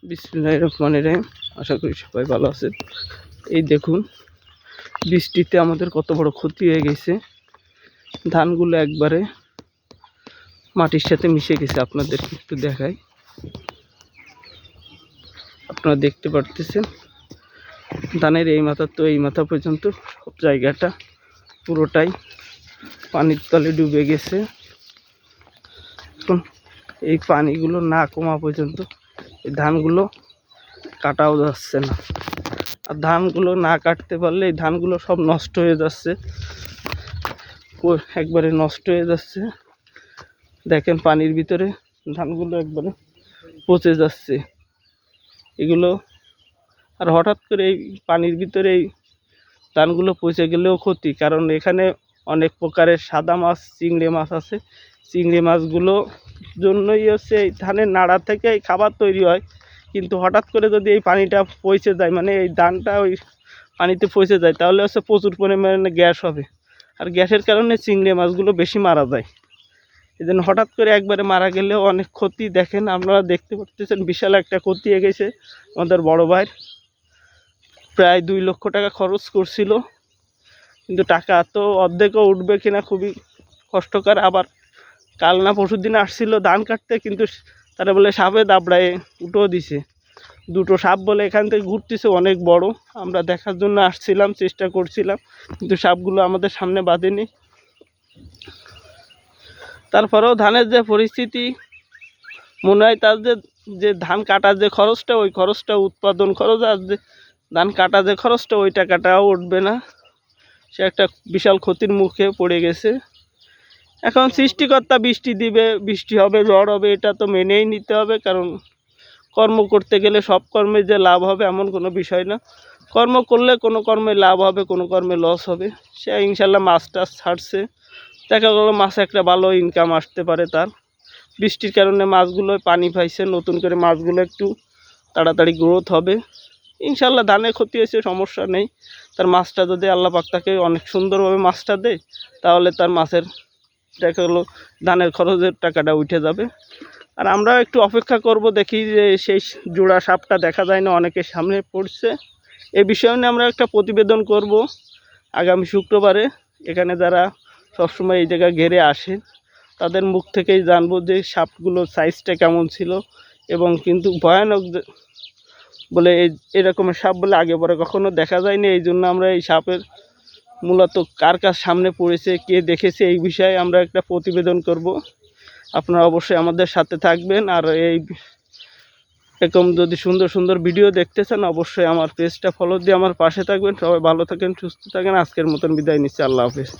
বিসমিল্লাহির রহমানির রহিম। আশা করি সবাই ভালো আছেন। এই দেখুন, বৃষ্টিতে আমাদের কত বড় ক্ষতি হয়ে গেছে। ধানগুলো একবারে মাটির সাথে মিশে গেছে। আপনাদেরকে একটু দেখাই, আপনারা দেখতে পারতেছেন। ধানের এই মাথা তো এই মাথা পর্যন্ত সব জায়গাটা পুরোটাই পানির তলে ডুবে গেছে। এখন এই পানিগুলো না কমা পর্যন্ত এই ধানগুলো কাটাও যাচ্ছে না। আর ধানগুলো না কাটতে পারলে এই ধানগুলো সব নষ্ট হয়ে যাচ্ছে, একবারে নষ্ট হয়ে যাচ্ছে। দেখেন পানির ভিতরে ধানগুলো একবারে পচে যাচ্ছে এগুলো। আর হঠাৎ করে এই পানির ভিতরে এই ধানগুলো পচে গেলেও ক্ষতি, কারণ এখানে অনেক প্রকারের সাদা মাছ, চিংড়ি মাছ আছে। চিংড়ি মাছগুলো জন্যই হচ্ছে এই ধানের নাড়া থেকে এই খাবার তৈরি হয়। কিন্তু হঠাৎ করে যদি এই পানিটা পচে যায়, মানে এই ধানটা ওই পানিতে পচে যায়, তাহলে হচ্ছে প্রচুর পরিমাণে গ্যাস হবে। আর গ্যাসের কারণে চিংড়ি মাছগুলো বেশি মারা যায়। এই জন্য হঠাৎ করে একবারে মারা গেলেও অনেক ক্ষতি। দেখেন, আপনারা দেখতে পাচ্ছেন বিশাল একটা ক্ষতি হয়ে গেছে। আমাদের বড় ভাইয়ের প্রায় 2 লক্ষ টাকা খরচ করছিল, কিন্তু টাকা তো অর্ধেকও উঠবে কিনা খুবই কষ্টকর। আবার কাল না পরশু দিন আসছিল ধান কাটতে, কিন্তু তারা বলে সাপে দাবড়ায় উঠেও দিছে। 2টো সাপ বলে এখান থেকে ঘুরতেছে, অনেক বড়। আমরা দেখার জন্য আসছিলাম, চেষ্টা করছিলাম, কিন্তু সাপগুলো আমাদের সামনে বাঁধেনি। তারপরেও ধানের যে পরিস্থিতি, মনে হয় তার যে ধান কাটার যে খরচটা, ওই খরচটা উৎপাদন খরচ, আর যে ধান কাটা যে খরচটা, ওই টাকাটাও উঠবে না। সে একটা বিশাল ক্ষতির মুখে পড়ে গেছে। এখন সৃষ্টিকর্তা বৃষ্টি দিবে, বৃষ্টি হবে, ঝড় হবে, এটা তো মেনেই নিতে হবে। কারণ কর্ম করতে গেলে সব কর্মে যে লাভ হবে এমন কোনো বিষয় না। কর্ম করলে কোনো কর্মে লাভ হবে, কোনো কর্মে লস হবে। সে ইনশাল্লাহ মাছ টাছ ছাড়ছে, দেখা গেলো মাছ একটা ভালো ইনকাম আসতে পারে তার। বৃষ্টির কারণে মাছগুলো পানি পাইছে, নতুন করে মাছগুলো একটু তাড়াতাড়ি গ্রোথ হবে ইনশাল্লাহ। ধানে ক্ষতি হয়েছে, সমস্যা নেই। তার মাছটা যদি আল্লাহ পাক তাকে অনেক সুন্দরভাবে মাছটা দেয়, তাহলে তার মাছের দেখা গেলো ধানের খরচের টাকাটা উঠে যাবে। আর আমরাও একটু অপেক্ষা করব, দেখি যে সেই জোড়া সাপটা দেখা যায় না, অনেকের সামনে পড়ছে। এই বিষয় নিয়ে আমরা একটা প্রতিবেদন করব আগামী শুক্রবারে। এখানে যারা সবসময় এই জায়গা ঘেরে আসে, তাদের মুখ থেকেই জানবো যে সাপগুলোর সাইজটা কেমন ছিল। এবং কিন্তু ভয়ানক বলে এরকমের সাপ বলে আগে পরে কখনো দেখা যায়নি। এই জন্য আমরা এই সাপের মূলত কার কার সামনে পড়েছে, কে দেখেছে, এই বিষয়ে আমরা একটা প্রতিবেদন করব। আপনারা অবশ্যই আমাদের সাথে থাকবেন। আর এই এরকম যদি সুন্দর সুন্দর ভিডিও দেখতে চান, অবশ্যই আমার পেজটা ফলো দিয়ে আমার পাশে থাকবেন। সবাই ভালো থাকেন, সুস্থ থাকেন। আজকের মতন বিদায় নিচ্ছি। আল্লাহ হাফেজ।